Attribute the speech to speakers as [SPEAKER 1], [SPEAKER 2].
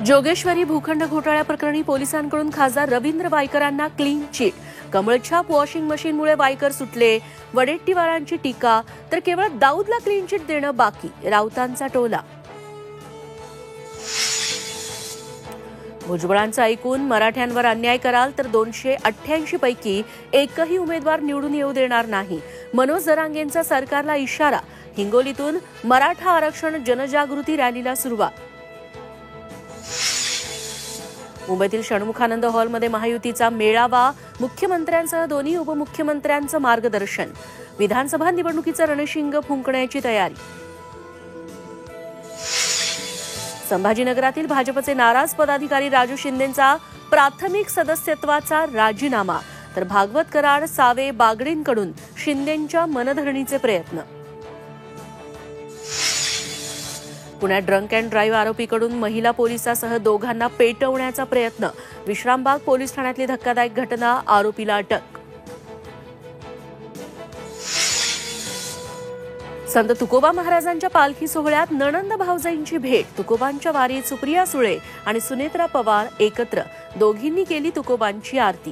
[SPEAKER 1] जोगेश्वरी भूखंड घोटाळ्या प्रकरणी पोलिसांकडून खासदार रवींद्र वायकरांना क्लीन चिट. कमळछाप वॉशिंग मशीनमुळे वायकर सुटले. वडेट्टीवारांची टीका. तर केवळ दाऊदला क्लीन चिट देणं बाकी, राऊतांचा टोला. भुजबळांचं ऐकून मराठ्यांवर अन्याय कराल तर 288 पैकी एकही उमेदवार निवडून येऊ देणार नाही. मनोज जरांगेंचा सरकारला इशारा. हिंगोलीतून मराठा आरक्षण जनजागृती रॅलीला सुरुवात. मुंबईतील षण्मुखानंद हॉलमध्ये महायुतीचा मेळावा. मुख्यमंत्र्यांसह दोन्ही उपमुख्यमंत्र्यांचं मार्गदर्शन. विधानसभा निवडणुकीचं रणशिंग फुंकण्याची तयारी. संभाजीनगरातील भाजपचे नाराज पदाधिकारी राजू शिंदेंचा प्राथमिक सदस्यत्वाचा राजीनामा. तर भागवत कराड, सावे, बागडेंकडून शिंदेंच्या मनधरणीचे प्रयत्न. पुण्यात ड्रंक अँड ड्राईव्ह आरोपीकडून महिला पोलिसासह दोघांना पेटवण्याचा प्रयत्न. विश्रामबाग पोलीस ठाण्यातली धक्कादायक घटना. आरोपीला अटक. संत तुकोबा महाराजांच्या पालखी सोहळ्यात नणंद भावजाईंची भेट. तुकोबांच्या वारीत सुप्रिया सुळे आणि सुनेत्रा पवार एकत्र. दोघींनी केली तुकोबांची आरती.